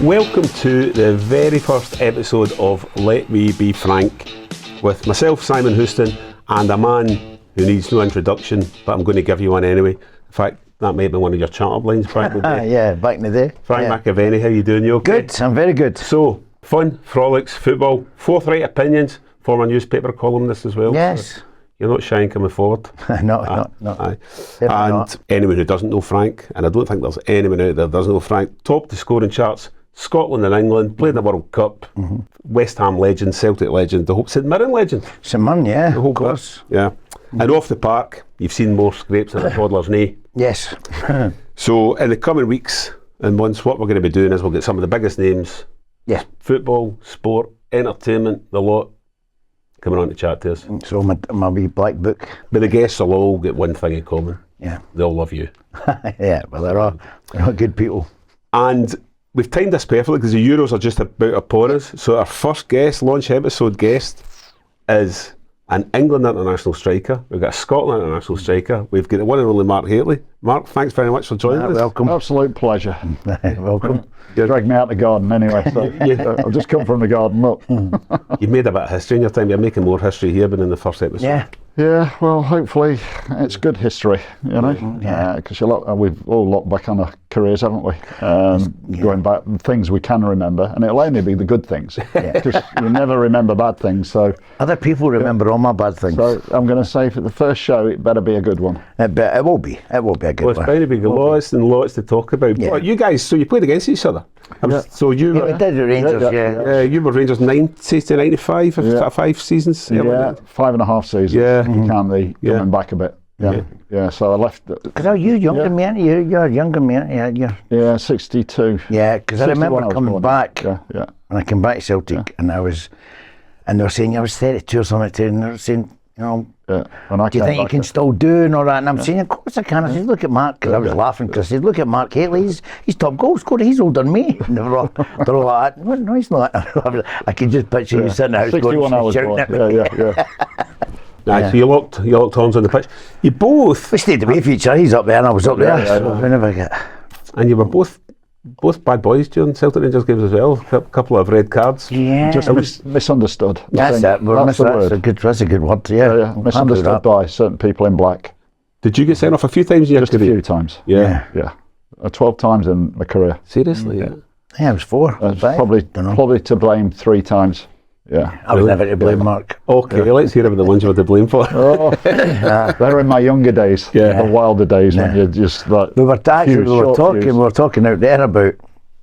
Welcome to the very first episode of Let Me Be Frank with myself, Simon Houston, and a man who needs no introduction, but I'm going to give you one anyway. In fact, that may have been one of your charter lines back in the day. Yeah, back in the day. Frank McAvennie, how you doing? You okay? Good, I'm very good. So, fun, frolics, football, forthright opinions, former newspaper columnist as well. Yes. So you're not shying coming forward. No. Aye. And not. anyone who doesn't know Frank, and I don't think there's anyone out there that doesn't know Frank, topped the scoring charts, Scotland and England, played in the World Cup, West Ham legend, Celtic legend, the whole St Mirren legend. St Mirren, yeah, The whole of course. bit. Yeah. And off the park, you've seen more scrapes than a toddler's knee. Yes. So in the coming weeks and months, what we're going to be doing is we'll get some of the biggest names, Yeah. football, sport, entertainment, the lot, coming on to chat to us. So my wee black book. But the guests will all get one thing in common. Yeah. They all love you. Yeah, well, they're all good people. And we've timed this perfectly because the Euros are just about upon us. So our first guest, launch episode guest, is an England international striker. We've got a Scotland international striker. We've got the one and only Mark Hateley. Mark, thanks very much for joining us. Welcome. Absolute pleasure. Welcome. You dragged me out the garden anyway, so I've just come from the garden. Look. You've made a bit of history in your time. You're making more history here than in the first episode. Yeah. Yeah, well, hopefully it's good history, you know, because we've all looked back on our careers, haven't we? Going back, things we can remember, and it'll only be the good things, because you never remember bad things. So Other people remember all my bad things. So I'm going to say for the first show, it better be a good one. It will be. It will be a good Well, it's one. bound to be lots and lots to talk about. Yeah. But you guys, so you played against each other. So you Yeah, we did the Rangers, yeah. you were Rangers 90 to 95, 5 seasons. Yeah, 5.5 seasons. Yeah. You can be coming back a bit. Yeah. So I left. Because you're younger than me, you're younger than me, Yeah, 62. Yeah, because I 61 remember I was coming born. back, Yeah. when I came back to Celtic, and they were saying I was 32 or something, and they were saying, you know, Yeah. When I do you came think you back, can still do and all that? And I'm saying, of course I can. I said, look at Mark, because I was laughing, because I said, look at Mark Hateley, he's top goal scorer, he's older than me. And they're all like, no, he's not. I could just picture you sitting out 61 I was shouting born. at me. Yeah. So you locked horns on the pitch. You both, We stayed away from each other, he's up there and I was up there. So we never get... and you were both bad boys during Celtic Rangers games as well. A couple of red cards. Yeah. Just misunderstood. I That's think. it. That's the word. That's a good word, yeah. Yeah, misunderstood by certain people in black. Did you get sent off a few times in your Just a career? few times. Yeah. Yeah. 12 times in my career. Seriously? Yeah. Yeah, it was 4. Probably to blame 3 times. Yeah. I was never to blame Mark. Okay, let's hear about the ones you were to blame for. Oh, they're in my younger days. Yeah. The wilder days when you're just like. We were talking out there about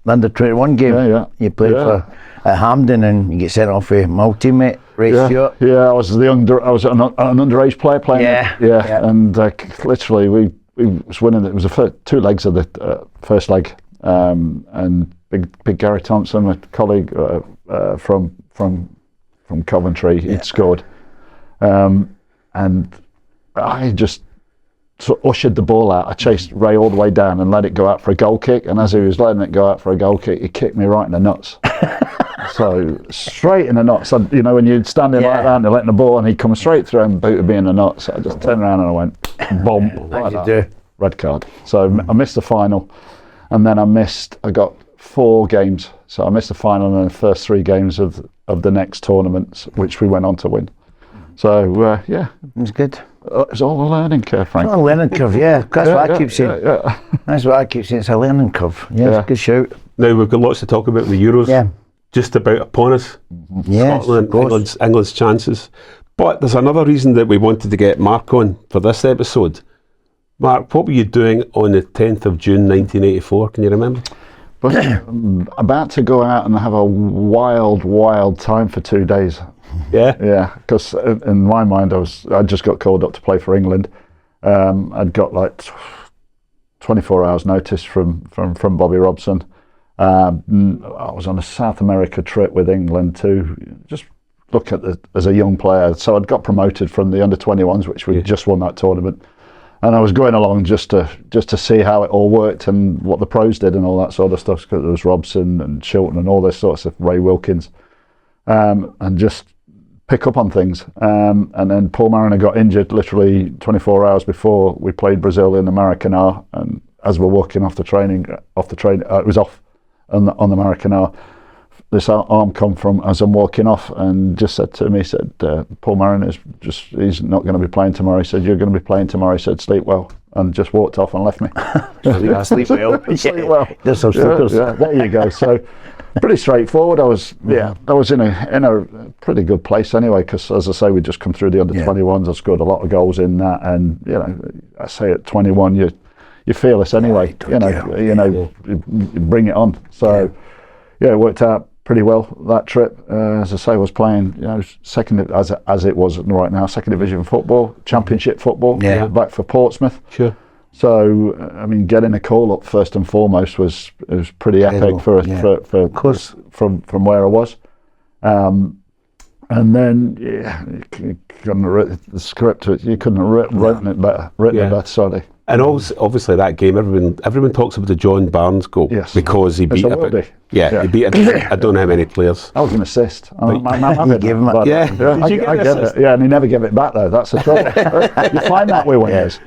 the under 21 game. Yeah. You played for at Hampden and you get sent off with my old teammate, Ray Stewart. Yeah, I was an underage player playing. Yeah. And literally we was winning. It was the first 2 legs of the first leg, and big Gary Thompson, my colleague from Coventry, he'd scored, and I just sort of ushered the ball out. I chased Ray all the way down and let it go out for a goal kick, and as he was letting it go out for a goal kick, he kicked me right in the nuts. So straight in the nuts. You know, when you're standing like that and you're letting the ball, and he come straight through and booted me in the nuts. So I just turned around and I went, boom, like that. Red card. So I missed the final, and then I got 4 games. So I missed the final and the first 3 games of the next tournaments, which we went on to win. So It was good. it's all a learning curve, Frank. It's a learning curve, yeah. That's what I keep saying. Yeah. That's what I keep saying. It's a learning curve. Yeah, it's a good shout. Now we've got lots to talk about with the Euros. Yeah. Just about upon us. Yes, Scotland, of course. England's chances. But there's another reason that we wanted to get Mark on for this episode. Mark, what were you doing on the 10th of June 1984? Can you remember? But about to go out and have a wild time for 2 days. Yeah? Because in my mind, I just got called up to play for England. I'd got like 24 hours notice from Bobby Robson. I was on a South America trip with England to just look at as a young player. So I'd got promoted from the under-21s, which we just won that tournament. And I was going along just to see how it all worked and what the pros did and all that sort of stuff. Because there was Robson and Shilton and all this sorts of Ray Wilkins, and just pick up on things. And then Paul Mariner got injured literally 24 hours before we played Brazil in the Maracana. And as we're walking off the training, it was off. on the Maracana. This arm come from as I'm walking off and just said to me, he said, Paul Mariner he's not going to be playing tomorrow. He said, you're going to be playing tomorrow. He said, sleep well, and just walked off and left me. Sleep well. Sleep well. There's some slippers. Yeah, there you go. So pretty straightforward. I was in a pretty good place anyway, because as I say, we just come through the under-21s. I scored a lot of goals in that, and I say at 21, you're fearless anyway. You bring it on. So it worked out pretty well that trip. As I say, I was playing second as it was right now, second division football, championship football, back for Portsmouth. Sure. So I mean, getting a call up first and foremost was pretty epic for of course from where I was. And then you couldn't have written the script. You couldn't have written it better. Sorry. And obviously that game, everyone talks about the John Barnes goal because he beat he beat I don't know how many players. That was an assist. I gave him it. I get it. Yeah, and he never gave it back though. That's the trouble. You find that with wingers.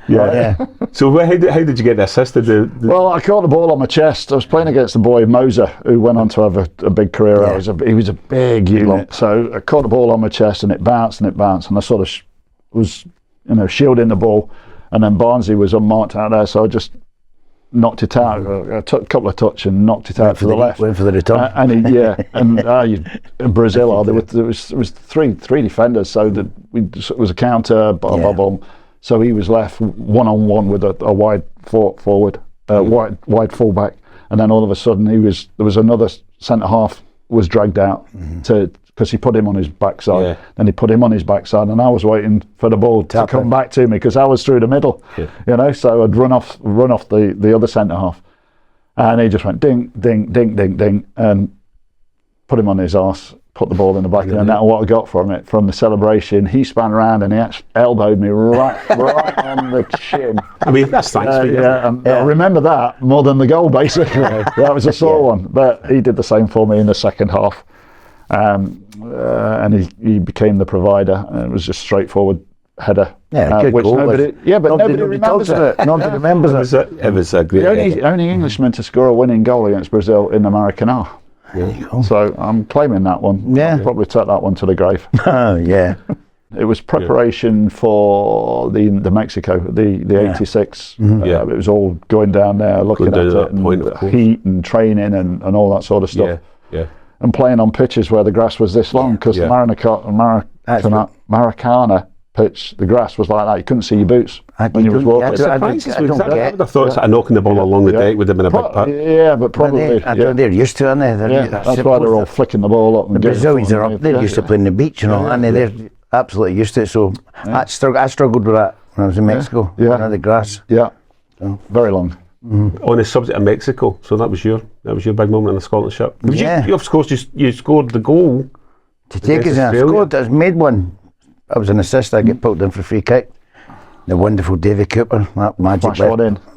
So how did you get the assist? Well, I caught the ball on my chest. I was playing against the boy Moser, who went on to have a big career. He was a big unit. So I caught the ball on my chest, and it bounced, and I sort of was shielding the ball. And then Barnsley was unmarked out there, so I just knocked it out. I took a couple of touches and knocked it out to the left. Went for the return. In Brazil, there was three defenders, so it was a counter, so he was left one-on-one with a wide forward, wide fullback, and then all of a sudden there was another centre half was dragged out because he put him on his backside. Then he put him on his backside, and I was waiting for the ball to come back to me because I was through the middle. So I'd run off the other centre half, and he just went ding, ding, ding, ding, ding, and put him on his arse, put the ball in the back, and that's what I got from the celebration. He span around and he actually elbowed me right on the chin. I mean, that's thanks for you. I remember that more than the goal, basically. That was a sore one, but he did the same for me in the second half. And he became the provider, and it was just straightforward header. Good which goal. Nobody remembers it. Nobody remembers it. It was a great. The only Englishman to score a winning goal against Brazil in the Maracana. So I'm claiming that one. I'll probably take that one to the grave. It was preparation for the Mexico, the 86. It was all going down there, looking at it, and heat and training and all that sort of stuff. And playing on pitches where the grass was this long, because the Maracana pitch, the grass was like that. You couldn't see your boots when you was walking. I would have thought that knocking the ball along the deck would have been a big part. But probably. They're used to it, aren't they? That's why they're all flicking the ball up. The Brazilians are up. They're used to playing the beach, and they're absolutely used to it. So I struggled with that when I was in Mexico. The grass. Very long. On the subject of Mexico, so that was your big moment in the Scotland shirt. You of course you scored the goal to take us in. I scored. I made one. I was an assist. I get poked in for a free kick. The wonderful Davy Cooper, that magic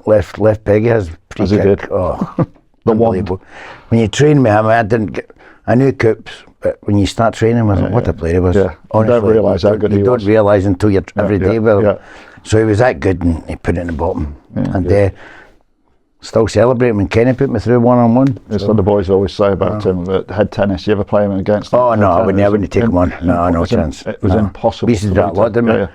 left Peggy has free kick. Oh, unbelievable. When you train me, I knew Coops, but when you start training with him, what a player he was. Honestly, you don't realise how good he was. You don't realise until you're every day with him. So he was that good, and he put it in the bottom. Still celebrating when Kenny put me through one-on-one. That's what the boys always say about him, that head tennis. You ever play him against him? Oh no, I wouldn't take him on. No chance. It was impossible. We used to do that a lot, didn't we?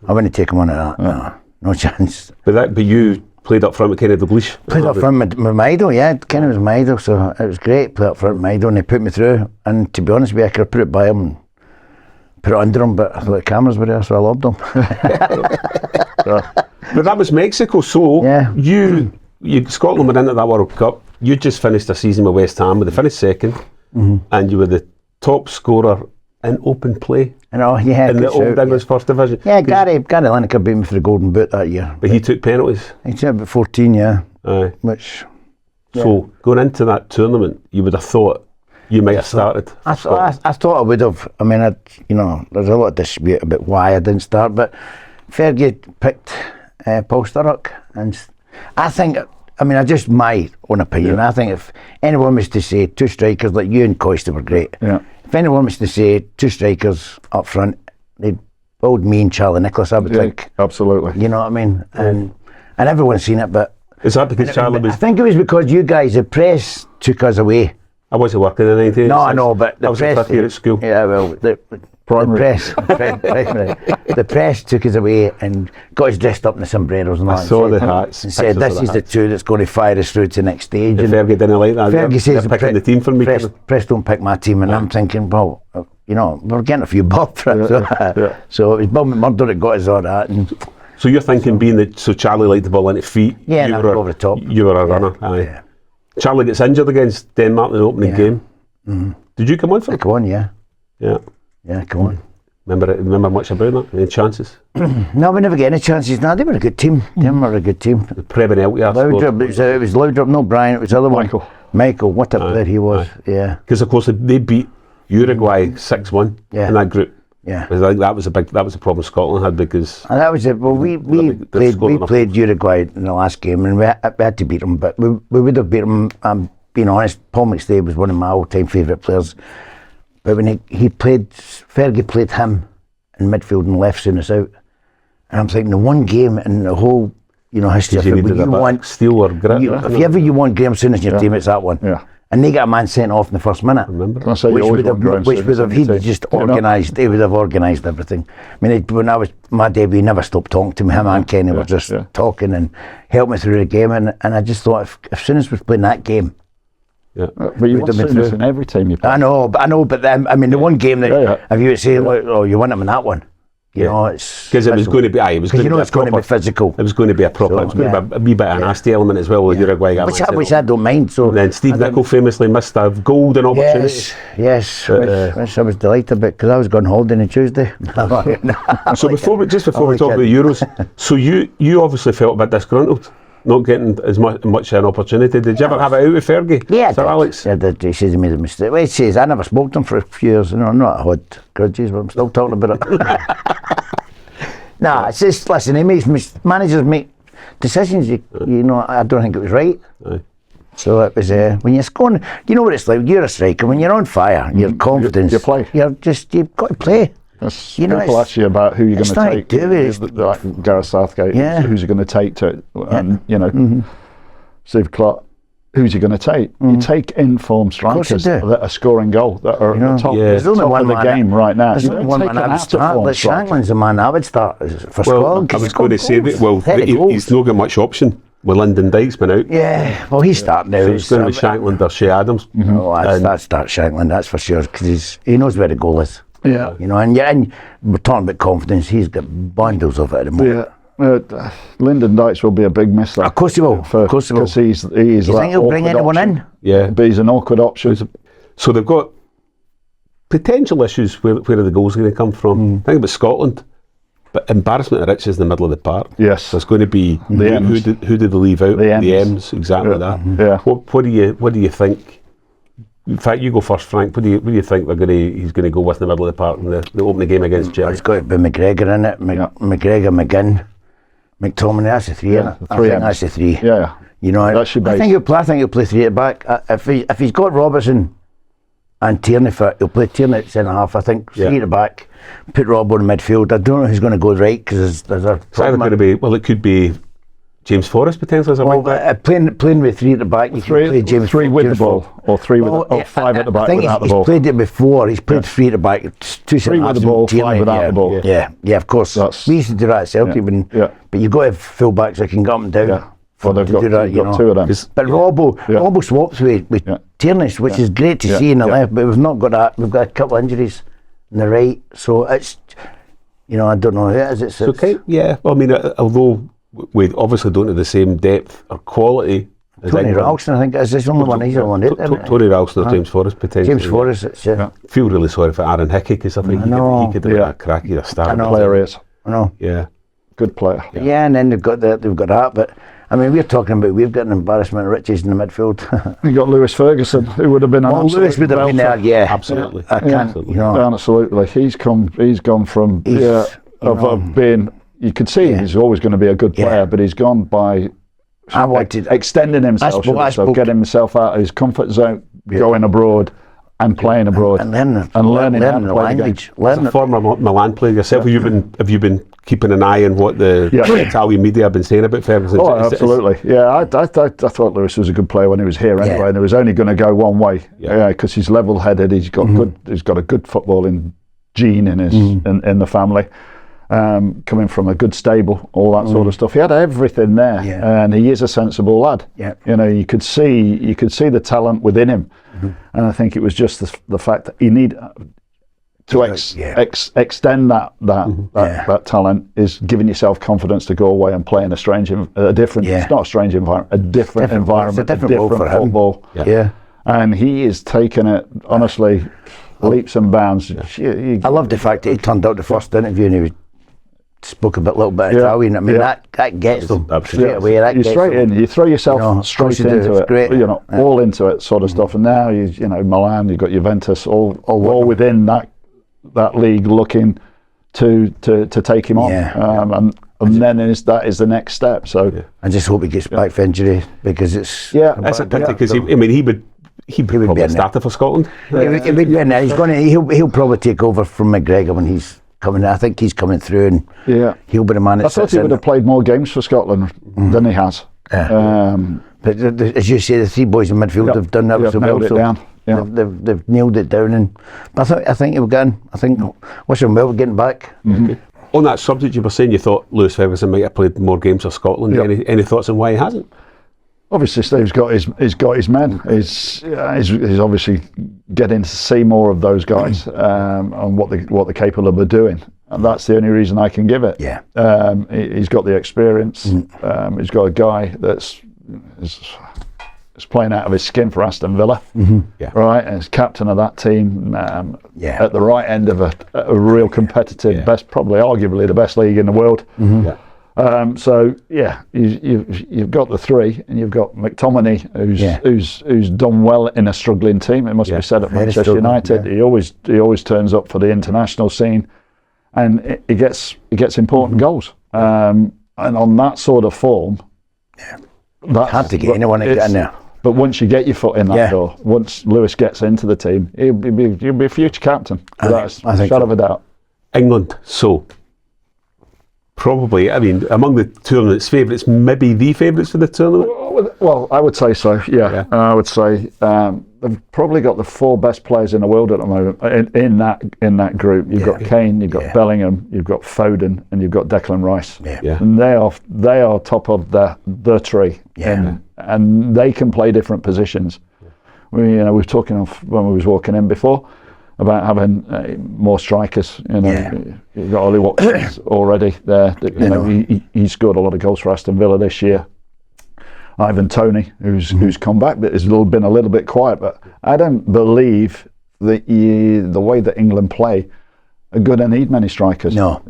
I wouldn't take him on at that. No chance. But you played up front with Kenny Dalglish? Played up front with my idol, Kenny was my idol, so it was great. Played up front with my idol, and he put me through. And to be honest with you, I could have put it by him and put it under him, but I thought the cameras were there, so I loved him. But that was Mexico, so Scotland were into that World Cup. You just finished a season with West Ham, where they finished second, and you were the top scorer in open play in the old English First Division. Gary Lineker beat me for the Golden Boot that year. But he took penalties. He took about 14, which. So going into that tournament, you would have thought you might have started. I thought I would have. I mean, there's a lot of dispute about why I didn't start, but Fergie picked Paul Sturrock, and I think, just my own opinion, I think if anyone was to say two strikers, like you and Costa were great, if anyone was to say two strikers up front, they'd build me and Charlie Nicholas, I would think. Absolutely. You know what I mean? And everyone's seen it, but Is that because Charlie I was... think it was because you guys, the press took us away. I wasn't working in the 1986. No, I know, but I the was press... at 5th year at school. Yeah, well, the press, the press took us away and got us dressed up in the sombreros and all I that. saw the hats. And said, this is the two that's going to fire us through to the next stage. And And Fergie didn't like that. Fergie says, they're picking the team for me. press don't pick my team. And I'm thinking, well, you know, we're getting a few bob for it. So it was Bill McMurdo that got us all that. And So you're thinking, being that, so Charlie liked the ball into feet. Yeah, and I go over the top. You were a runner, aye. Yeah. Charlie gets injured against Denmark in the opening game. Mm-hmm. Did you come on for it? come on, yeah. Yeah. Yeah, come on. Remember much about that? Any chances? No, we never get any chances. No, they were a good team. They were a good team. The Prebenelti Loudrup, it was Loudrup, no Brian, it was the other one. Michael, what a player he was. Yeah. Because of course they beat Uruguay 6-1 in that group. Yeah. I think that was a problem Scotland had, because And that was it. Well, we played Uruguay in the last game, and we had to beat them, but we would have beat them. I'm being honest, Paul McStay was one of my all-time favourite players. But when he played, Fergie played him in midfield and left soon as out. And I'm thinking, the one game in the whole, history of it, you want steel or grit. if you want Graham Souness in your team, it's that one. Yeah. And they got a man sent off in the first minute. Which Would have he'd just organised. They would have organised everything. I mean, when I was my debut, he never stopped talking to me. Him and Kenny were just talking and helped me through the game. And I just thought, if Souness was playing that game. Yeah. But you want Souness in every team you play. I know, but then, I mean, the one game that if you would say, you want him in that one. You know, it's because it was going to be. It was going to be. It's going to be physical. It was going to be a proper. It was going to be a wee bit of a nasty element as well with Uruguay. Which I don't mind. So and then Steve Nicol famously missed a golden opportunity. Yes, which I was delighted about, because I was going holiday on Tuesday. So before we talk about the Euros, so you obviously felt a bit disgruntled, not getting as much an opportunity. Did you ever have it out with Fergie? Yeah, Sir Alex? Yeah, he says he made a mistake. Well, he says, I never spoke to him for a few years. I'm not a had grudges, but I'm still talking about it. Nah, it's just, listen, managers make decisions, I don't think it was right. Aye. So it was, when you're scoring, you know what it's like, you're a striker, when you're on fire, your confidence, you play. You've got to play. People ask you about who you're going to take. Like Gareth Southgate, who's he going to take to it? And, Steve Clarke, who's he going to take? You take informed strikers that are scoring goal, that are at the top, of the game right now. There's only one man I would start. Shankland's the man I would start for squad. I was going to say that, he's not got much option with Lyndon Dykes been out. Yeah, well, he's starting now. So it's going to be Shankland or Shea Adams. Oh, I'd start Shankland, that's for sure, because he knows where the goal is. Yeah. And we're talking about confidence, he's got bundles of it at the moment. Yeah. Lyndon Dykes will be a big miss. Of course he will. Because he's you think he'll bring anyone in? Yeah. But he's an awkward option. So they've got potential issues where are the goals going to come from. Think about Scotland. But embarrassment of riches in the middle of the park. Yes. There's going to be who did they leave out? The M's, exactly that. Yeah. What do you think? In fact, you go first, Frank. What do you think he's going to go with in the middle of the park in the opening game against Germany? It's got to be McGregor in it. McGregor, McGinn, McTominay. That's the three. I think that's the three. Yeah. I think he'll play three at back. If he's got Robertson and Tierney fit, he'll play Tierney at centre half. I think three at the back. Put Robbo in midfield. I don't know who's going to go right, because there's a problem. It's either going to be, it could be James Forrest potentially as a wing back. Playing with three at the back, you can play James. Three with the ball, or five at the back without the ball. He's played it before. He's played three at the back. Three with the ball, five without the ball. Yeah, of course. We used to do that at Celtic, but you've got to have full backs that can get up and down. Yeah. Well, they've got two of them. But Robbo swaps with Tierney, which is great to see in the left, but we've not got that. We've got a couple of injuries in the right, so it's, I don't know. Is it? So well, I mean, although we obviously don't have the same depth or quality. Tony Ralston, I think, is the only one he's the one. Tony Ralston or James Forrest potentially. James Forrest, I feel really sorry for Aaron Hickey, because I think he could do a cracky start. Player is. I know. Yeah. Good player. Yeah, and then they've got that, but I mean, we've got an embarrassment of riches in the midfield. You got Lewis Ferguson, who would have been an absolute Lewis would have been there, absolutely. Absolutely. He's gone from being. You could see he's always going to be a good player, but he's gone by extending himself, getting himself out of his comfort zone, going abroad and playing abroad, and learning the language. As a former Milan player yourself, have you been keeping an eye on what the Italian media have been saying about Ferguson? Oh, absolutely. I thought Lewis was a good player when he was here anyway, and it was only going to go one way. Because he's level-headed. He's got He's got a good footballing gene in his in the family. Coming from a good stable, all that sort of stuff. He had everything there, and he is a sensible lad. You know, you could see the talent within him, and I think it was just the fact that he need to extend that talent is giving yourself confidence to go away and play in a different. It's not a strange environment, a different environment, it's a different football. And he is taking it honestly leaps and bounds. I love the fact that he turned out the first interview and he spoke a little bit Italian. I mean, that gets them straight away. You're straight in. You throw yourself straight into it. Great. You know, all into it, sort of stuff. And now you know Milan. You've got Juventus, all within that league, looking to take him on. And then that is the next step. So I just hope he gets back for injury, because it's that's a pity, because he would probably be starter for Scotland. He'll probably take over from McGregor when he's coming. I think he's coming through, and he'll be the man. I thought he would have played more games for Scotland than he has. But as you say, the three boys in midfield have done that so well. They've nailed it down, and I think he'll get in. I think wish him well getting back. On that subject, you were saying you thought Lewis Ferguson might have played more games for Scotland. Any thoughts on why he hasn't? Obviously, Steve's got his men. He's obviously getting to see more of those guys and what they're capable of doing, and that's the only reason I can give it. He's got the experience. He's got a guy that's playing out of his skin for Aston Villa, right? And he's captain of that team at the right end of a real competitive, probably arguably the best league in the world. So you've got the three, and you've got McTominay, who's done well in a struggling team. It must be said at Manchester United. He always turns up for the international scene, and he gets important goals. And on that sort of form, that's hard to get anyone to get in there. But once you get your foot in that door, once Lewis gets into the team, he'll be a future captain. Without a shadow of a doubt. England, so probably, I mean, among the tournament's favourites, maybe the favourites for the tournament? Well, I would say so, I would say they've probably got the four best players in the world at the moment in that group. You've got Kane, you've got Bellingham, you've got Foden, and you've got Declan Rice. And they are top of the tree, and they can play different positions. We were talking when we was walking in before about having more strikers. You've got Ollie Watkins already there. He scored a lot of goals for Aston Villa this year. Ivan Toney, who's come back, but has been a little bit quiet. But I don't believe that the way that England play are going to need many strikers. No,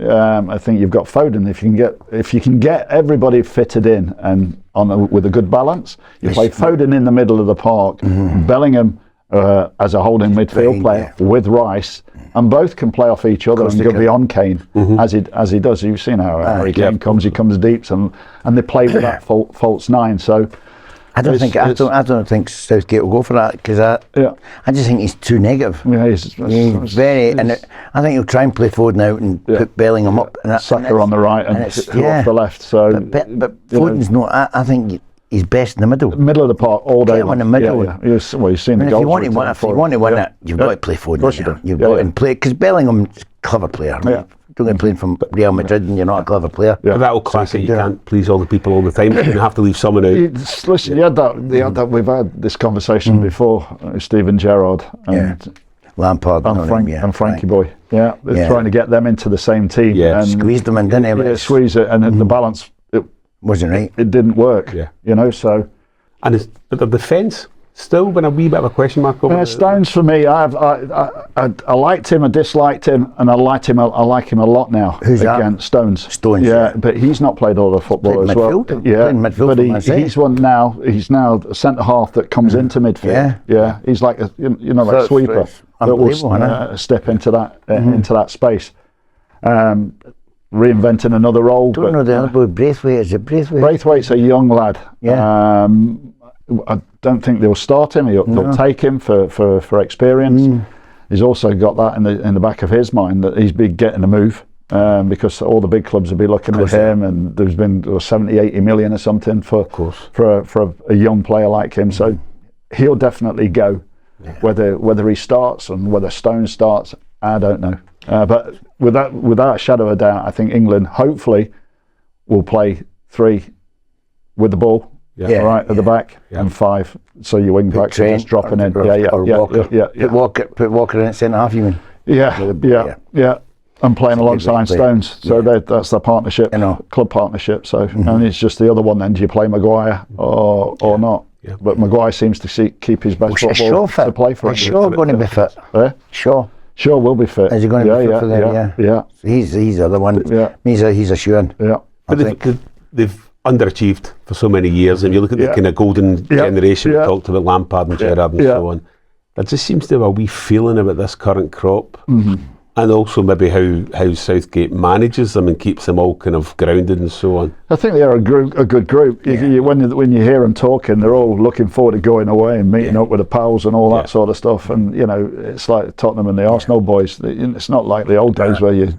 I think you've got Foden. If you can get everybody fitted in and with a good balance, you play Foden in the middle of the park, Bellingham as a holding midfield player with Rice, and both can play off each other and go beyond Kane as he does. You've seen how Harry Kane comes deep, and they play with that false nine. So I don't think Southgate will go for that, because I just think he's too negative. He's very, and I think he'll try and play Foden out and put Bellingham up, and Saka on the right and off the left. So, but Foden's not. I think he's best in the middle of the park all day. Get him in the middle. You've seen the goals. If you want to win it, you've got to play Foden. Of course you do. You've got to play, because Bellingham's a clever player. Don't get playing from Real Madrid and you're not a clever player. That old classic, you can't please all the people all the time. You have to leave someone out. Listen, you had that. We've had this conversation before. Steven Gerrard and Lampard and Frankie Boy. They're trying to get them into the same team. And squeezed them in, didn't they? Squeeze it, and the balance wasn't right. It didn't work. So. And the defence still been a wee bit of a question mark over Stones for me. I liked him, I disliked him, and I like him a lot now. Who's again? That? Stones. Yeah, but he's not played all the football as well. Midfield, but he's one now. He's now a centre half that comes into midfield. He's like a like sweeper that will step into that space. Reinventing another role. Don't know the other boy, Braithwaite. Is it Braithwaite? Braithwaite's a young lad. I don't think they'll start him. They'll take him for experience. He's also got that in the back of his mind that he's been getting a move. because all the big clubs will be looking at him, and there's been 70, 80 million or something for a young player like him. So he'll definitely go. Whether he starts and whether Stone starts, I don't know. But without a shadow of a doubt, I think England hopefully will play 3 with the ball. Right at the back, and 5. So your wing backs are just dropping in. Put Walker in at centre half. You mean? Yeah. And playing alongside Stones. So that's the partnership, club partnership. So and it's just the other one. Then do you play Maguire or not? Yeah. But Maguire seems to keep his best football to play for. Is Shaw going to be fit? Shaw will be fit. Is he going to be fit for them? Yeah. So he's the other one. Yeah. He's a shoo-in. Yeah. But they've underachieved for so many years, and you look at the kind of golden generation we talked about, Lampard and Gerrard and so on. There just seems to have a wee feeling about this current crop, and also maybe how Southgate manages them and keeps them all kind of grounded and so on. I think they're a good group. When you hear them talking, they're all looking forward to going away and meeting up with the pals and all that sort of stuff. And it's like Tottenham and the Arsenal boys. It's not like the old days where you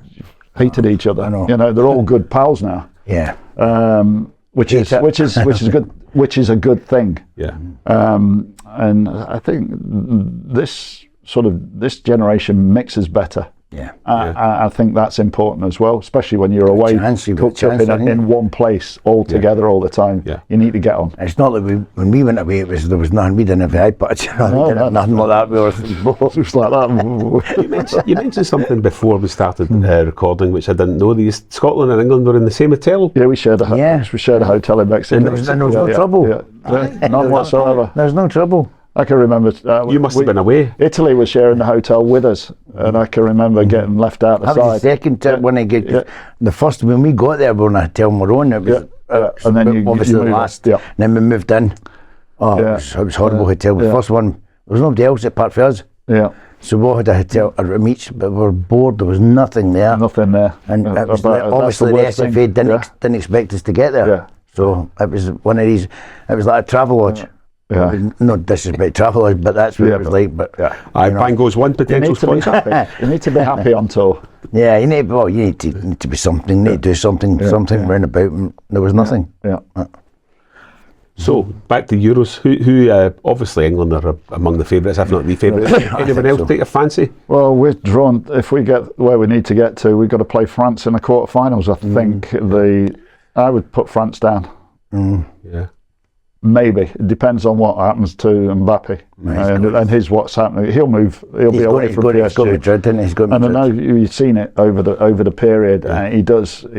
hated each other. They're all good pals now. Yeah. Which is good. Which is a good thing. Yeah. And I think this generation mixes better. Yeah. I think that's important as well, especially when you're away, cooked up in one place all together all the time. Yeah. You need to get on. It's not that when we went away, there was nothing. We didn't have iPads. Nothing like that. We were just like that. You mentioned something before we started recording, which I didn't know. Scotland and England were in the same hotel. Yeah, we shared a hotel in Mexico. And there was no trouble. None whatsoever. There's no trouble. I can remember. You must have been away. Italy was sharing the hotel with us, and I can remember getting left out the side. That was the second trip when I get the first when we got there. We were on a hotel on our own. It was and then obviously the last. And then we moved in. Oh, it was a horrible hotel. The first one, there was nobody else apart from us. Yeah. So we had a hotel, a room each, but we were bored. There was nothing there. Nothing there. And it was obviously the SFA didn't expect us to get there. Yeah. So it was one of these. It was like a travel lodge. Yeah. No disrespect travel, but that's what it was like. But Bango's one potential sponsor. You need to be happy on tour. Yeah, you need to be something. You need to do something round about. And there was nothing. Yeah. So back to Euros. Who obviously England are among the favourites, if not the favourite. Anyone else take your fancy? Well, we're drawn. If we get where we need to get to, we've got to play France in the quarterfinals. I think I would put France down. Yeah. Maybe it depends on what happens to Mbappe and what's happening. He'll be away from PSG. And I know you've seen it over the period. He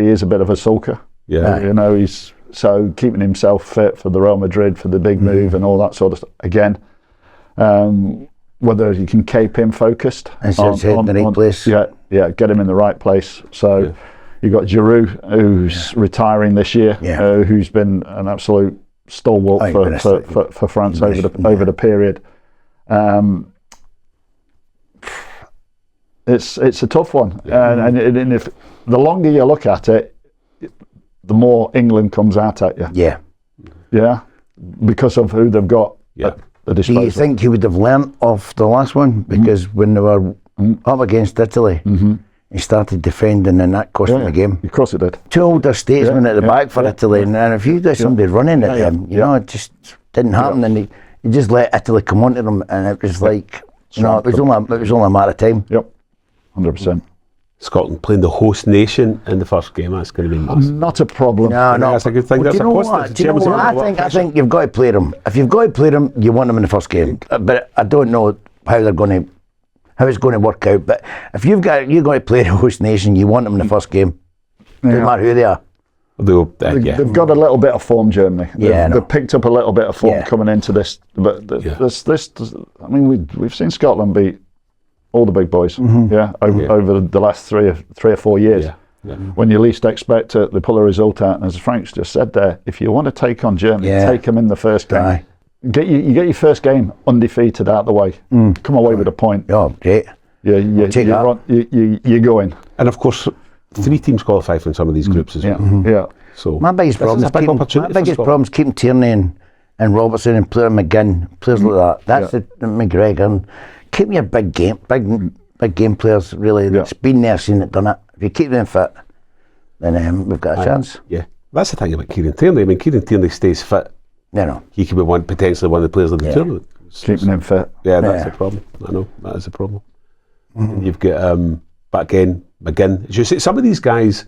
is a bit of a sulker. Yeah. He's so keeping himself fit for the Real Madrid for the big move and all that sort of stuff. Again, whether you can keep him focused and in the right place. Yeah, get him in the right place. So you've got Giroud, who's retiring this year, who's been an absolute stalwart for France over the period. It's a tough one, and if the longer you look at it, the more England comes out at you. Yeah, because of who they've got at the disposal. Do you think he would have learnt off the last one? Because when they were up against Italy, he started defending, and that cost him the game. Of course it did. Two older statesmen at the back for Italy, and if you had somebody running at them, it just didn't happen, and he just let Italy come onto them, and it was like, it was only a matter of time. Yep, 100%. Scotland playing the host nation in the first game, that's going to be massive. Not a problem. No, that's a good thing. That's a positive. I think you've got to play them. If you've got to play them, you want them in the first game. But I don't know how it's going to work out. But if you're going to play the host nation, you want them in the first game. Doesn't matter who they are. They've got a little bit of form, Germany. They've picked up a little bit of form coming into this. But this, I mean, we've seen Scotland beat all the big boys. Over the last three or 4 years. When you least expect it, they pull a result out. And as Frank's just said there, if you want to take on Germany, take them in the first game. You get your first game undefeated out the way. Come away with a point. Oh, great. You're going. And of course, 3 teams qualify from some of these groups as well. So my biggest problem is keeping Tierney and Robertson and player McGinn, players like that. That's McGregor. And keep your big game players really that's been there, seen it, done it. If you keep them fit, then we've got a chance. Yeah, that's the thing about Kieran Tierney. I mean, Kieran Tierney stays fit. He could be potentially one of the players of the tournament. Keeping him fit. Yeah, that's the problem. I know, that is the problem. And you've got, back again, McGinn. As you say, some of these guys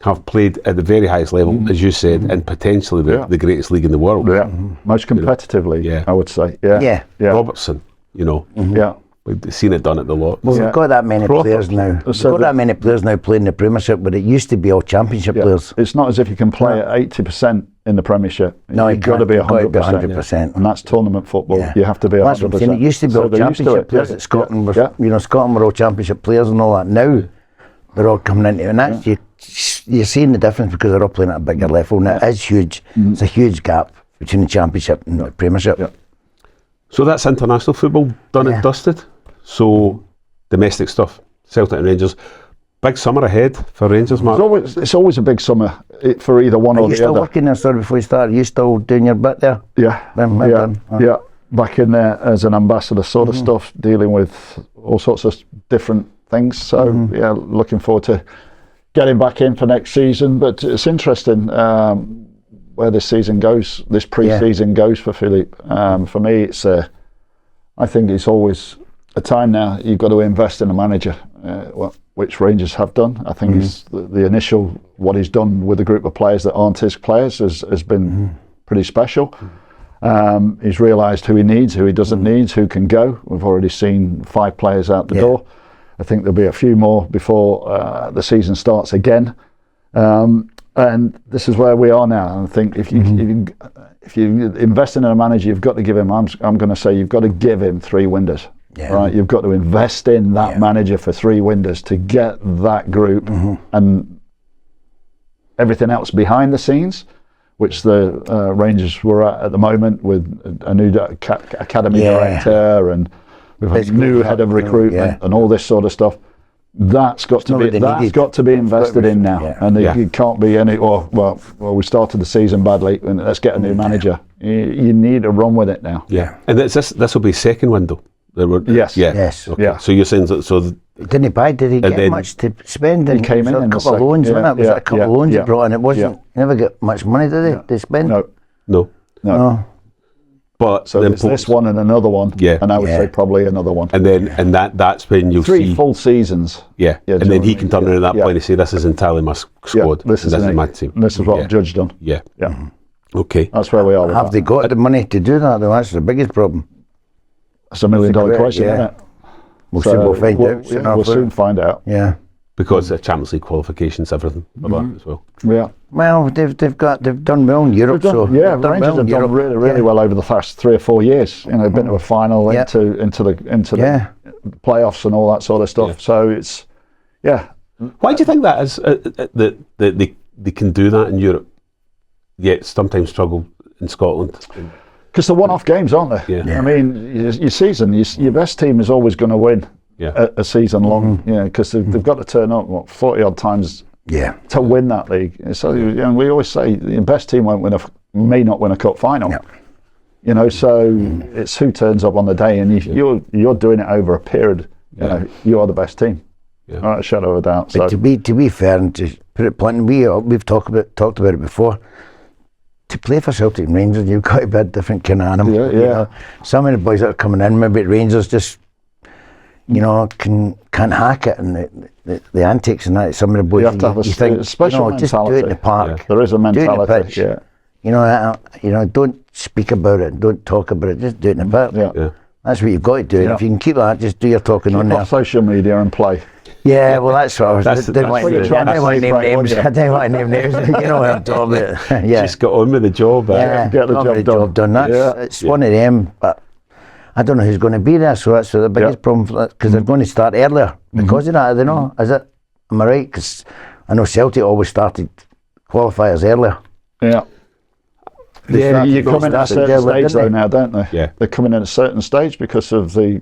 have played at the very highest level, as you said, and potentially the greatest league in the world. Yeah, most competitively, I would say. Yeah. Robertson, Yeah. We've seen it done at the lot. Well, we've got that many players now. We've got that many players now playing the Premiership, but it used to be all Championship players. It's not as if you can play at 80% in the Premiership. No, you've got to be 100%. And that's tournament football. Yeah. You have to be 100%. It used to be all Championship players at Scotland. Scotland were all Championship players and all that. Now they're all coming into it, and that's you're seeing the difference because they're all playing at a bigger level, and it is huge. It's a huge gap between the Championship and the Premiership. So that's international football done and dusted. So domestic stuff, Celtic and Rangers. Big summer ahead for Rangers, Mark. It's always a big summer for either one or the other. Are you still working there, sir, before you start? Are you still doing your bit there? Yeah. Back in there as an ambassador sort of stuff, dealing with all sorts of different things. So, looking forward to getting back in for next season. But it's interesting where this season goes, this pre-season goes for Philippe. For me, I think it's always a time now you've got to invest in a manager, which Rangers have done. I think the initial, what he's done with a group of players that aren't his players has been pretty special. He's realised who he needs, who he doesn't need, who can go. We've already seen 5 players out the door. I think there'll be a few more before the season starts again. And this is where we are now. And I think if you invest in a manager, you've got to give him, I'm going to say, you've got to give him 3 windows. Right? You've got to invest in that manager for 3 windows to get that group and everything else behind the scenes, which the Rangers were at the moment with a new academy director, and we've had a new head of recruitment and all this sort of stuff. That's got to be invested in now, and it can't be any. Well, we started the season badly, and let's get a new manager. You need to run with it now. Yeah, and this will be second window. Yes. Okay. So you're saying that? Didn't he buy? Did he get much to spend? He came in a couple of loans, wasn't it? It was a couple of loans he brought in. It wasn't. He never got much money, did he? To spend? No. But so there's this one and another one, and I would say probably another one, and that's when you'll see 3 full seasons. And then he can turn around at that point and say, "This is entirely my squad. This is my team. This is what I've judged on." Okay, that's where we are. Have they got the money to do that? Though that's the biggest problem. That's $1 million question, isn't it? We'll find out. We'll soon find out. Yeah. Because the Champions League qualifications, everything for that as well. Yeah. Well, they've done well in Europe. Rangers have done really well over the past 3 or 4 years. You know, been to a final, into the playoffs and all that sort of stuff. So it's Why do you think that is? That they can do that in Europe, yet sometimes struggle in Scotland. Because they're one-off games, aren't they? I mean, your season, your best team is always going to win a season long. Because they've got to turn up 40 odd times to win that league. So we always say the best team may not win a cup final. You know, so it's who turns up on the day, and you're doing it over a period. You know, you are the best team. Not a shadow of a doubt. But to be fair and to put it bluntly, we've talked about it before. To play for Celtic and Rangers, you've got to be a different kind of animal. You know, some of the boys that are coming in, maybe at Rangers, just can't hack it, and the antics and that. Some of the boys, you have to have a special mentality. Just do it in the park. There is a mentality. Do it in the pitch. You know, don't speak about it, don't talk about it. Just do it in the pitch. That's what you've got to do. And if you can keep that, just do your talking on there. Social media and play. Yeah, well, that's what I was. I don't want to name names. I don't want to name names. You know what I'm talking about. Just got on with the job. Get the job done. It's one of them, but I don't know who's going to be there. So that's the biggest problem, because they're going to start earlier because of that. I don't know. Is it? Am I right? Because I know Celtic always started qualifiers earlier. You come in at a certain stage though now, don't they? Yeah. They're coming in at a certain stage because of the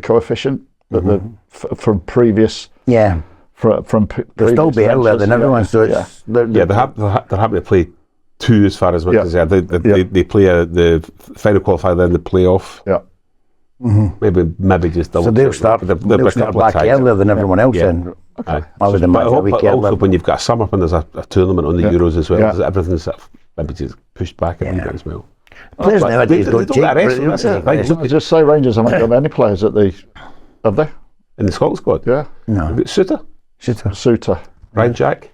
coefficient that from previous. From they'll still be earlier than everyone. So it's they're happy to play 2 as far as much as they play the final qualifier, then the playoff. Maybe just double. So they'll start back earlier than everyone else. Then Aye. I would But imagine a week but also earlier. when you've got a summer, when there's a tournament on the Euros as well, Yeah. everything's sort of maybe just pushed back a wee bit as well. Players But nowadays they don't don't get a rest, take. that's the thing. Look at- Just say Rangers haven't got any players at the. Have they? in the Scotland squad, Yeah. No, we've got Suter, Suter. Ryan Jack.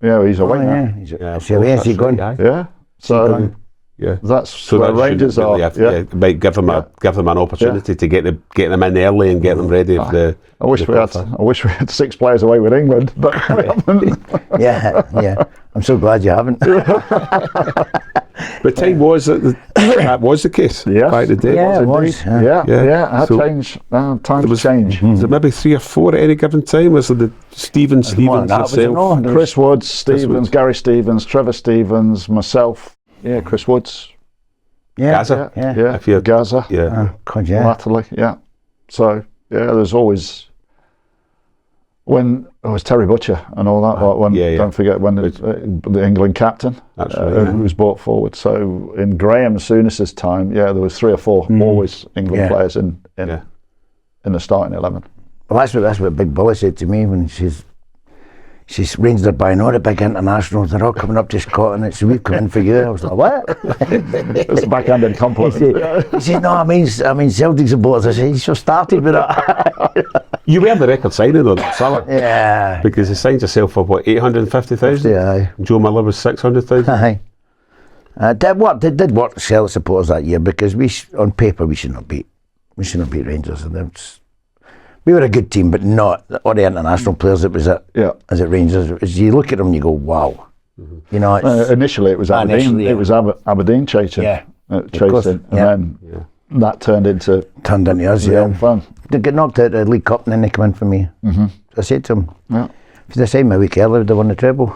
Yeah, he's away oh, now. yeah. He's, Yeah, so where's he that's gone? right, aye. Yeah. So gone? Yeah. that's So where that Rangers are. it might give them an opportunity to get them in early and get them ready for the. I wish the we had. qualifier. I wish we had 6 players away with England, but we haven't. Yeah. I'm so glad you haven't. But time was that was the case Yes. back in the day. Yeah, it was. Yeah, Yeah. yeah. Had So- changed. Times change. Was there maybe 3 or 4 at any given time? Was it the Stevens, More than that, was it? yourself? No, Chris Woods, Stevens, Woods. Gary Stevens, Trevor Stevens, myself. Yeah, Chris Woods. yeah, Gaza? yeah. If you- Gaza. Yeah. God, yeah. Latterly, yeah. So yeah, there's always when it was Terry Butcher and all that. Like when don't forget when the England captain That's right, who was brought forward. So in Graham Souness's time, there was 3 or 4 always England players in the starting 11. Well, that's what Big Bully said to me when she's Rangers by now, the big internationals, they're all coming up to Scotland, so we've come in for you. I was like, what? It's a backhanded compliment. He said, no, I mean Celtic supporters. I said, you just started with that. You were the record signing on that summer. Yeah. Because you signed yourself for what, 850,000? Yeah. Joe Miller was 600,000. Aye. It did work Celtic supporters that year because on paper we should not beat Rangers, and we were a good team, but not all the international players that was at Rangers. You look at them and you go, wow. You know, initially it was Aberdeen. Initially, yeah. It was Aberdeen chasing, and then that turned into us. real fun. They get knocked out of the League Cup and then they come in for me. So I said to them, if they'd signed me a week earlier, they'd have won the treble.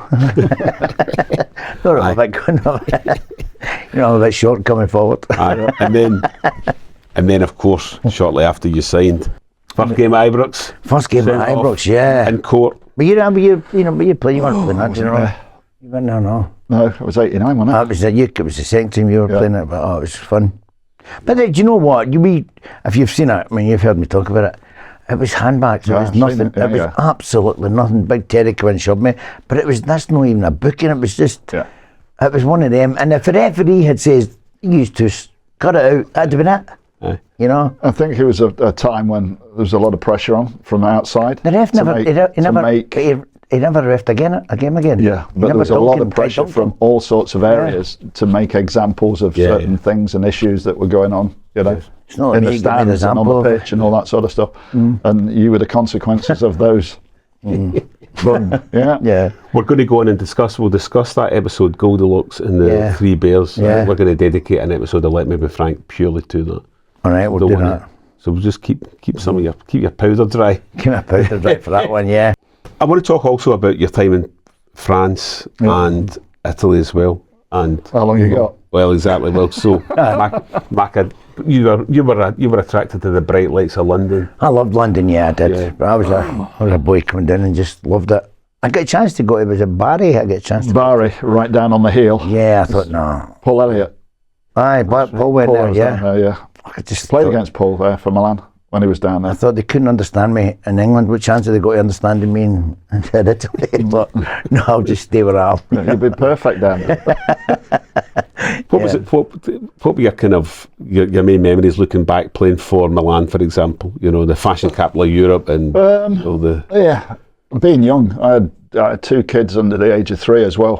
I'm a bit short coming forward. And then, of course, shortly after you signed, first game at Ibrox. First game at Ibrox, yeah. In court. But you weren't playing, you weren't playing that, you know. You weren't, no. No, it was 89, wasn't it? It was the second time you were playing it, but it was fun. But do you know what? If you've seen it, I mean, you've heard me talk about it. It was handbags. It was nothing. It was absolutely nothing. Big Terry came and shoved me. But that's not even a booking. It was just. Yeah. It was one of them. And if the referee had said, "You used to cut it out," that'd have been it. Aye. You know. I think it was a time when there was a lot of pressure on from outside. The ref never. He never refed a game again. Yeah, but there was a lot of pressure from all sorts of areas to make examples of certain things and issues that were going on, you know, It's not in like the you give me an stands and on example the of- pitch and all that sort of stuff. And you were the consequences of those. Yeah. We're going to go on and we'll discuss that episode, Goldilocks and the 3 Bears. Yeah. We're going to dedicate an episode of Let Me Be Frank purely to that. All right, we'll Don't do wanna- that. So we'll just keep some of keep your powder dry. Keep my powder dry for that one, yeah. I want to talk also about your time in France and Italy as well. And How long you got? well, exactly. Well, so you were attracted to the bright lights of London. I loved London, yeah, I did. Yeah. But I was a boy coming down and just loved it. I got a chance to go. It was a Barry. I got a chance to. Barry, right down on the heel. Yeah, I thought no. Paul Elliott. Aye, but Paul went there. was Yeah, down there, yeah. I just Played thought, against Paul there for Milan when he was down I there. thought they couldn't understand me in England. What chance have they got to understanding me in Italy? But no, I'll just stay where I am. You'd be perfect down there. What was it? What were your kind of your main memories looking back playing for Milan, for example? You know, the fashion capital of Europe and all the. Yeah, being young, I had 2 kids under the age of 3 as well.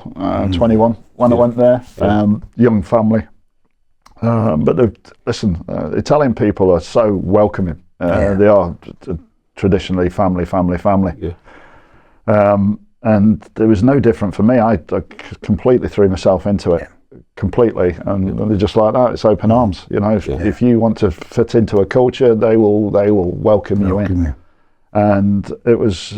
21 when I went there. Young family. But listen, Italian people are so welcoming. They are traditionally family. Yeah. And it was no different for me. I completely threw myself into it. Completely, and they're just like that. It's open arms, you know. If you want to fit into a culture, they will welcome you in. And it was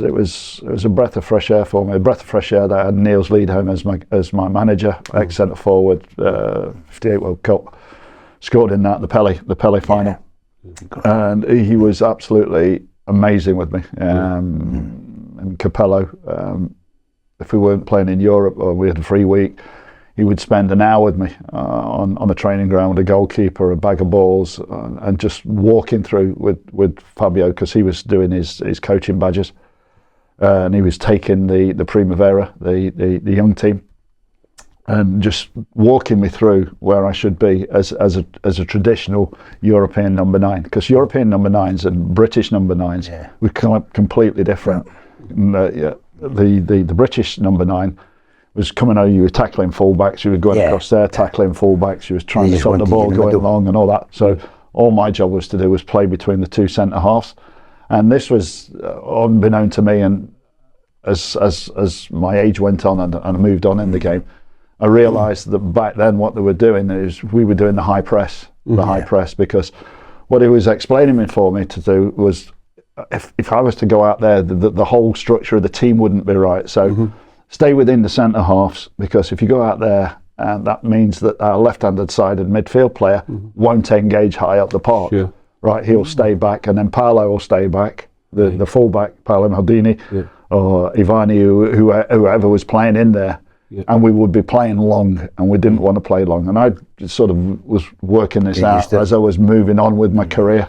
a breath of fresh air for me. A breath of fresh air that I had Niels Liedholm as my manager, ex centre forward, 58 World Cup, scored in that the Pele final, and he was absolutely amazing with me. And Capello, if we weren't playing in Europe or we had a free week, he would spend an hour with me on the training ground with a goalkeeper, a bag of balls, and just walking through with Fabio because he was doing his coaching badges. and he was taking the Primavera, the young team, and just walking me through where I should be as a traditional European number 9, because European number 9s and British number 9s were completely different. The British number 9 was coming over, you were tackling fullbacks, you were going across there, tackling fullbacks, you was trying to stop the ball going along and all that. So all my job was to do was play between the two centre halves, and this was unbeknown to me. And as my age went on and I moved on in the game, I realised that back then what they were doing is we were doing the high press, because what he was explaining for me to do was if I was to go out there, the whole structure of the team wouldn't be right. So stay within the centre halves, because if you go out there, that means that our left-handed sided midfield player won't engage high up the park. Right, he'll stay back, and then Paolo will stay back, the fullback, Paolo Maldini, or Ivani, whoever was playing in there. And we would be playing long, and we didn't want to play long. And I sort of was working this out as I was moving on with my career.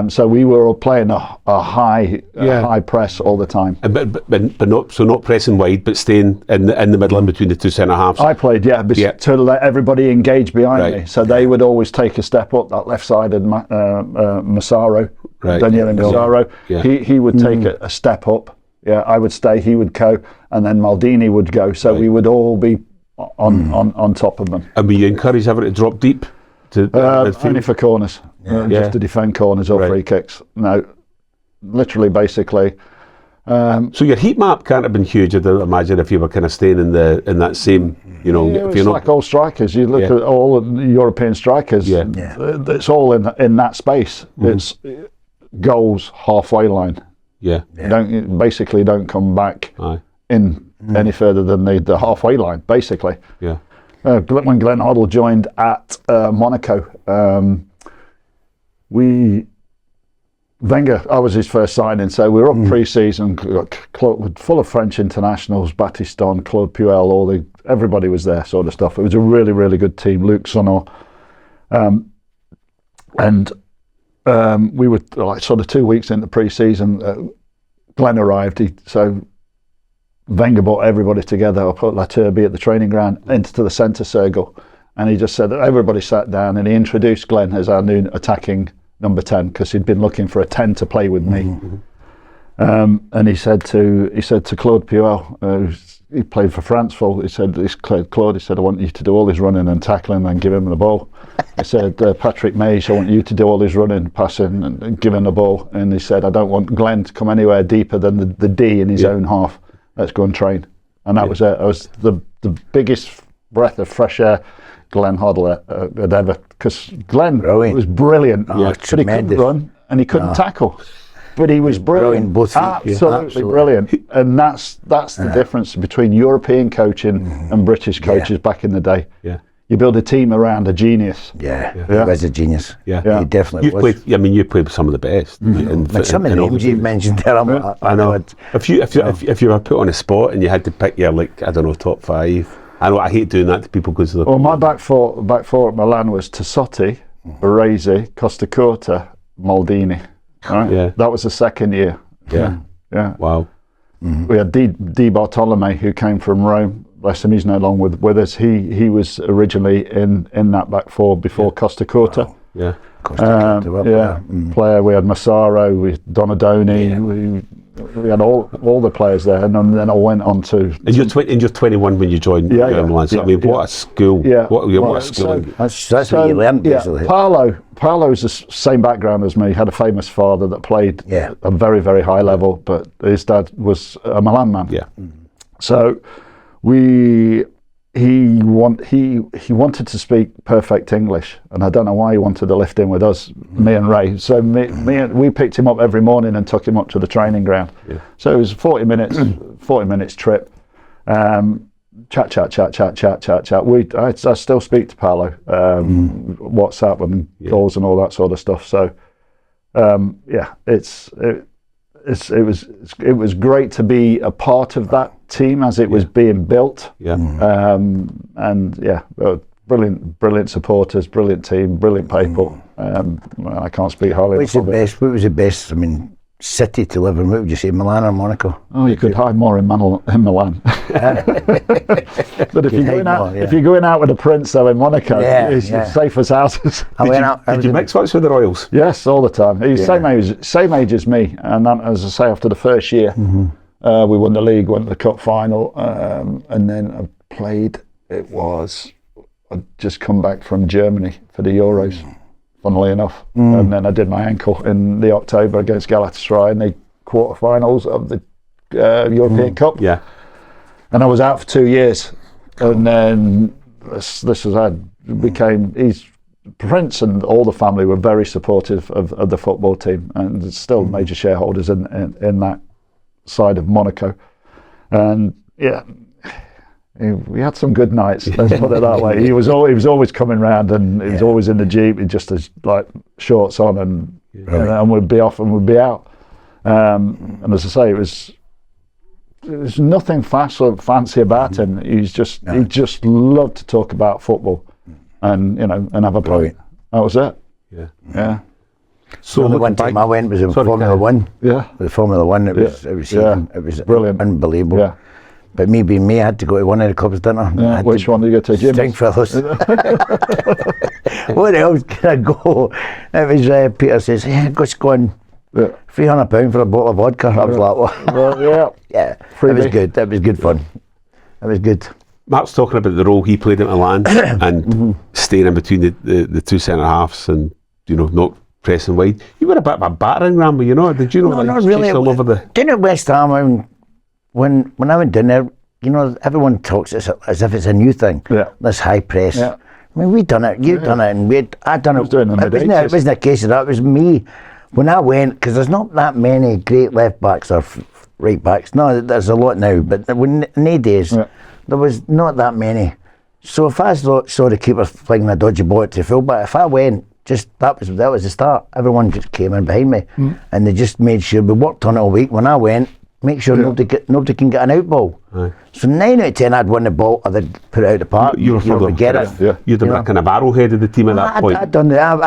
So we were all playing a high press all the time. But not pressing wide, but staying in the middle in between the two centre halves. I played, to let everybody engage behind me. So they would always take a step up. That left-sided Massaro, Daniele Massaro, he would take a step up. I would stay, he would go, and then Maldini would go. So we would all be on top of them. And were you encouraged ever to drop deep? Only for corners, just to defend corners or free kicks. No, literally, basically. So your heat map can't have been huge, I don't imagine, if you were kind of staying in that same, it's like all strikers. You look at all the European strikers. It's all in that space. It's goals halfway line. Don't come back in any further than the halfway line, basically. When Glenn Hoddle joined at Monaco, Wenger, I was his first signing, so we were up pre-season, full of French internationals, Battiston, Claude Puel, everybody was there, sort of stuff. It was a really, really good team. Luc Sonor, and we were like sort of 2 weeks into pre-season. Glenn arrived, so Wenger brought everybody together. I put Laturbi at the training ground into the centre circle, and he just said that everybody sat down, and he introduced Glenn as our new attacking number 10, because he'd been looking for a 10 to play with me. And he said to Claude Puel, he played for France full. He said, Claude, he said, I want you to do all his running and tackling and give him the ball. He said, Patrick Mays, I want you to do all his running, passing and give him the ball. And he said, I don't want Glenn to come anywhere deeper than the D in his own half. Let's go and train. And that was it. It was the biggest breath of fresh air Glenn Hoddle had ever, because Glenn was brilliant, but he couldn't run and he couldn't tackle. But he was brilliant, both feet. Absolutely brilliant. And that's the difference between European coaching and British coaches back in the day. You build a team around a genius. He was a genius. He definitely was. You played with some of the best. Some of the names you've mentioned there, I know. If you were put on a spot and you had to pick your top 5, I hate doing that to people because of the. Well, my back four at Milan was Tassotti, Baresi, Costacurta, Maldini. Right? That was the second year. Wow. We had Di Bartolome, who came from Rome. Bless him, he's no longer with us. He was originally in that back four before Costacurta. Player. We had Massaro, we had Donadoni. We had all the players there, and then I went on to. And you're 21 when you joined Milan. So I mean, what a school! What a school! That's what you learned, basically. Paolo's the same background as me. Had a famous father that played at a very, very high level, but his dad was a Milan man. So he wanted to speak perfect English, and I don't know why he wanted to lift in with us, me and Ray. So we picked him up every morning and took him up to the training ground. So it was 40 minutes trip. Chat. I still speak to Paolo, WhatsApp and calls and all that sort of stuff. So it was great to be a part of that team as it was being built. Brilliant supporters, brilliant team, brilliant people. I can't speak highly enough of it. What was the best? I mean, city to live in, what would you say, Milan or Monaco? Oh, you could hide more in Milan. But if you're going out with a prince though in Monaco, it's safe as houses. Did you mix much with the Royals? Yes, all the time. He's same age as me, and then, as I say, after the first year, we won the league, went to the cup final, and then I played. I'd just come back from Germany for the Euros, funnily enough, and then I did my ankle in the October against Galatasaray in the quarterfinals of the European Cup. Yeah, and I was out for 2 years, and then this was he's Prince and all the family were very supportive of the football team, and there's still major shareholders in that side of Monaco, and we had some good nights. Let's put it that way. He was always coming round, and he was always in the Jeep, just as like shorts on, and we'd be off and we'd be out. And as I say, there's nothing fancy about him. He just loved to talk about football, and and have a play. That was it. Yeah. So the one time I went was in Formula One. Yeah. With Formula One, it was brilliant, unbelievable. Yeah. But me being me, I had to go to one of the clubs, didn't I? Yeah. Which one did you go to, Jim? Stringfellows. Where else can I go? It was Peter says, "Hey, just go on £300 for a bottle of vodka." I was like, well, yeah. It was good. It was good fun. It was good. Mark's talking about the role he played at Milan and staying in between the two centre halves and not pressing wide. You were a bit of a battering ram, Did you know? No, not really. All over the. Down at West Ham, when I went down there, everyone talks as if it's a new thing. Yeah. This high press. Yeah. I mean, we'd done it. You'd done it, and I'd done it. It wasn't a case of that. It was me. When I went, because there's not that many great left backs or right backs. No, there's a lot now, but in the days, there was not that many. So if I saw the keeper flinging a dodgy ball to the fullback, if I went, that was the start. Everyone just came in behind me, and they just made sure we worked on it all week. When I went, make sure nobody can get an out ball. Aye. So 9 out of 10, I'd win the ball or they'd put it out the park. You were for get it. Yeah. You'd have been kind of arrowhead of the team at that point. I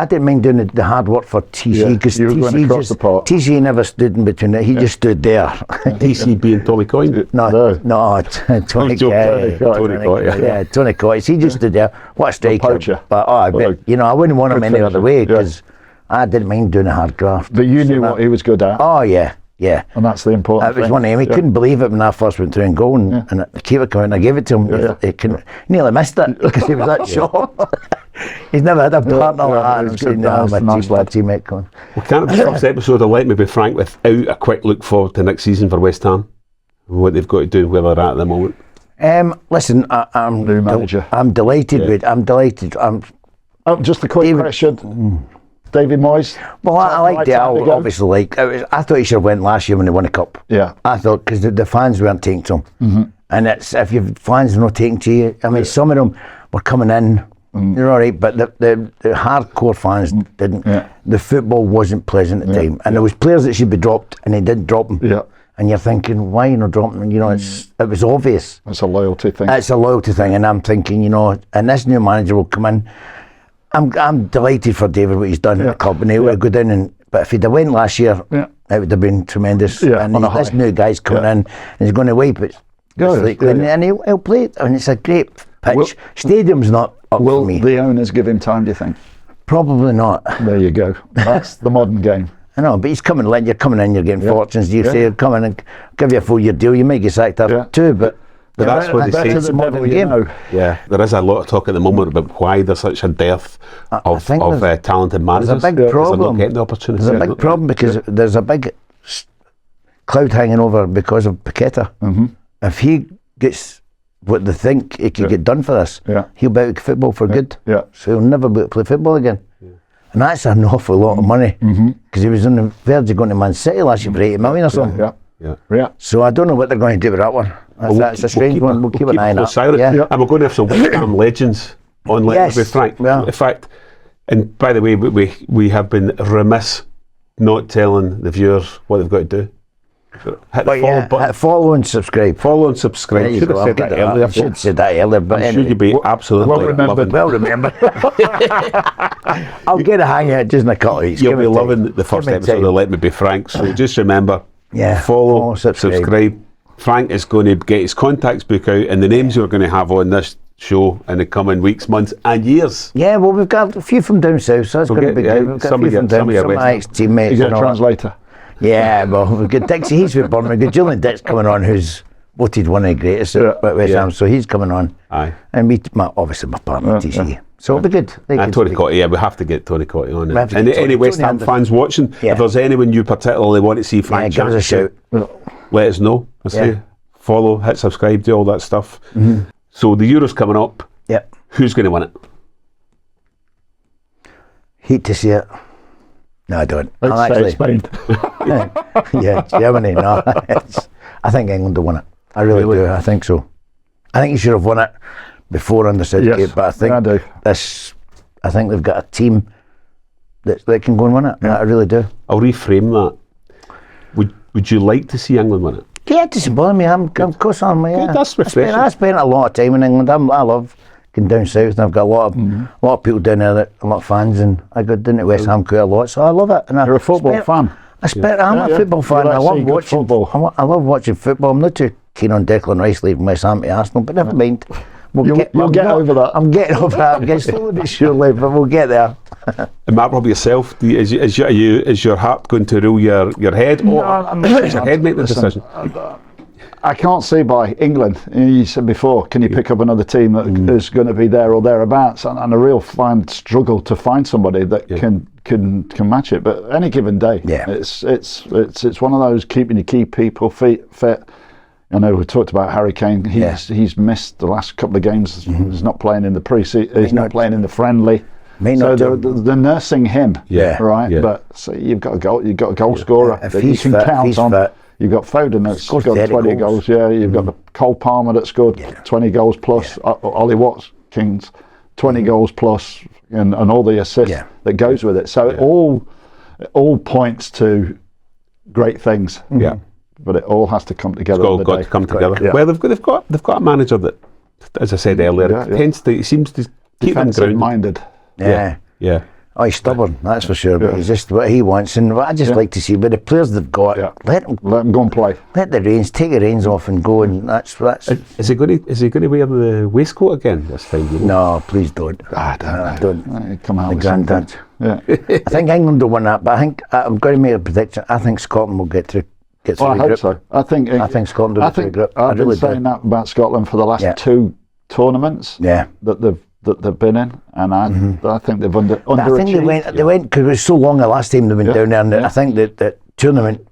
didn't mind doing the hard work for TC because TC never stood in between it. He just stood there. TC being Tommy Coyne? No, Tony Coyne. Yeah, Tony Coyne. He just stood there. What a striker! But I wouldn't want him any other way because I didn't mind doing the hard graft. But you knew what he was good at. Oh yeah. Yeah, and that's the important thing. It was one of him. He couldn't believe it when I first went through and goal, and the keeper came in. I gave it to him. He nearly missed it because he was that shocked. He's never had a partner like that. It's good. My teammate coming. We can't have the first episode of Let Me Be Frank without a quick look forward to next season for West Ham. What they've got to do, where they're at the moment. Listen, I'm new manager. I'm delighted with. I'm delighted. Just a quick question. David Moyes. Well, I liked it. Obviously, I thought he should have went last year when they won the cup. Yeah. I thought because the fans weren't taking to him, and it's if your fans are not taking to you. I mean, some of them were coming in. You're all right, but the hardcore fans didn't. Yeah. The football wasn't pleasant at the time, and there was players that should be dropped, and they didn't drop them. Yeah. And you're thinking, why are you not dropping them? It was obvious. It's a loyalty thing. It's a loyalty thing, and I'm thinking, and this new manager will come in. I'm delighted for David what he's done at the club, and he would have go down but if he'd have went last year, it would have been tremendous. Yeah, and this new guy's coming in, and he's going to wipe it. And he'll play it, and it's a great pitch. Stadium's not up for me. Will the owners give him time, do you think? Probably not. There you go. That's the modern game. I know, but he's coming in, you're coming in, you're getting fortunes. You say, come in and give you a 4-year deal, you might get sacked after 2, but that's what they say. It's a modern game. Yeah, there is a lot of talk at the moment about why there's such a dearth of talented managers. There's a big problem. They're not getting the opportunity. There's a big problem because there's a big cloud hanging over because of Paqueta. If he gets what they think he could get done for this, he'll be out of football for good. Yeah. So he'll never be able to play football again. And that's an awful lot of money because he was on the verge of going to Man City last year for 80 million or something. Yeah. So I don't know what they're going to do with that one. That's a strange one. We'll keep an eye on that. And we're going to have some West Ham legends on Let Me Be Frank. Yeah. In fact, and by the way, we have been remiss not telling the viewers what they've got to do. Hit But the follow button. follow and subscribe. Follow and subscribe. There you Should have go, said I'll that get earlier. I should have said that earlier, but I'm sure you'd be absolutely Well remembered. well remembered. I'll get a hang of it just in a couple of weeks. You'll Give be me time. loving the first Give me episode time. of Let Me Be Frank. So just remember, follow, subscribe. Frank is going to get his contacts book out and the names you're going to have on this show in the coming weeks, months and years. Yeah, well, we've got a few from down south, so that's going to be good. We've got a few from down, some of my ex-teammates. You get a translator. Yeah, well, we've got Dixie, he's with Bournemouth. We've got Julian Dix coming on, who's voted one of the greatest at West Ham, so he's coming on. Aye. And me, obviously my partner, TC. So it'll be good. Tony Cotty, we have to get Tony Cotty on. have to And get any Tony. West Ham Tony fans watching, if there's anyone you particularly want to see Frank give us a shout. let us know. I say, follow, hit subscribe, do all that stuff. So the Euro's coming up. Yep. Who's going to win it? Hate to see it. No, I don't. Let's say Spain. Yeah, Germany. No, I think England will win it. I really do. I think so. I think you should have won it before under Southgate, Yes, but I think I do. I think they've got a team that can go and win it. Yeah. I really do. I'll reframe that. Would you like to see England win it? Yeah, it doesn't bother me. Of course I'm. Yeah. Good, that's refreshing. I spent a lot of time in England. I love going down south, and I've got a lot of people down there, a lot of fans, and I go down to West Ham quite a lot, so I love it. And You're a football fan. I'm a football fan. I love watching football. I love watching football. I'm not too keen on Declan Rice leaving West Ham to Arsenal, but never mind. You'll get over that. I'm getting over that. I'm getting slowly but surely, but we'll get there. And Mark, Rob, yourself, is your heart going to rule your head, or does your head make the decision? I can't see by England. You said before, can you pick up another team that is going to be there or thereabouts? And a real struggle to find somebody that can match it. But any given day, it's one of those keeping your key people fit. I know we talked about Harry Kane. He's missed the last couple of games. He's not playing in the pre-season. He's not playing in the friendly. So they're nursing him, right? Yeah. But so you've got a goal scorer that you can count on. You've got Foden that's got 20 goals. Yeah, you've got the Cole Palmer that scored 20 goals plus. Ollie Watkins, 20 goals plus, and all the assists that goes with it. So it all points to great things. Yeah, but it all has to come together. It's got to come together. Yeah. Well, they've got a manager that, as I said earlier, he seems to keep them grounded. Minded. Yeah. Oh, he's stubborn, that's for sure. But he's just what he wants, and what I just like to see. But the players they've got, let them go and play. Let the reins, take the reins off, and go. And that's. Is he going to wear the waistcoat again this time? No, please don't. I don't. Come out. The granddad. Yeah. I think England will win that, but I think I'm going to make a prediction. I think Scotland will get through. I hope so. I think Scotland will get through the group. I've been saying that about Scotland for the last two tournaments. That they've been in, and I think they've underachieved. I think they went because it was so long the last time they went down there, and I think that tournament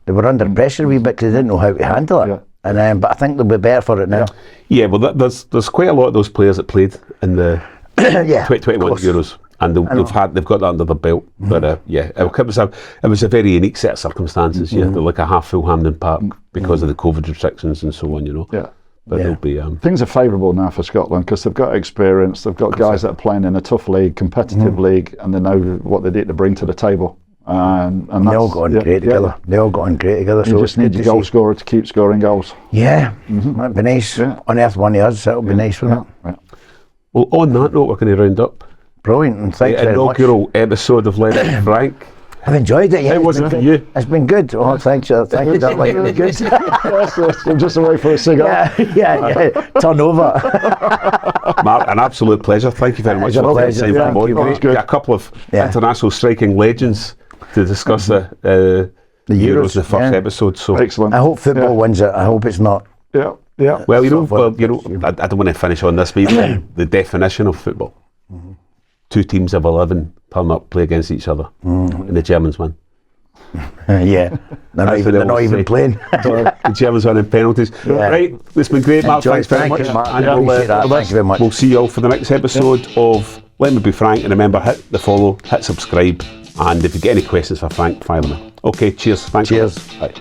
they were under pressure a wee bit because they didn't know how to handle it. Yeah. And but I think they'll be better for it now. Yeah, well, there's quite a lot of those players that played in the 2021 Euros, and they've got that under their belt. But it was a very unique set of circumstances. You had like a half full Hampden Park because of the COVID restrictions and so on. Yeah. But it'll be things are favourable now for Scotland because they've got experience. They've got guys that are playing in a tough league, competitive league, and they know what they need to bring to the table. And they all got on great together. They all got on great together. You just need your goal scorer to keep scoring goals. Yeah, that'd be nice. Unearth one of us. That'll be nice, wouldn't it? Yeah. Well, on that note, we're going to round up. Brilliant, and thanks very much. Inaugural episode of Let Me Be Frank. I've enjoyed it. Yeah, how was it for you? It's been good. Oh, thanks. Thank you. That was really good. I'm just away for a cigar. Yeah. Turn over. Mark, an absolute pleasure. Thank you very much for taking time for more. A couple of international striking legends to discuss the Euros, the first episode. So excellent. I hope football wins it. I hope it's not. Yeah. Well, I don't want to finish on this, but the definition of football. 2 teams of 11 turn up, play against each other, and the Germans win. They're not even playing. The Germans win in penalties. Right, it's been great, Mark. Thanks very much. And thank you very much. We'll see you all for the next episode of Let Me Be Frank. And remember, hit the follow, hit subscribe, and if you get any questions for Frank, fire them in. Okay, cheers. Thanks. Cheers. Bye.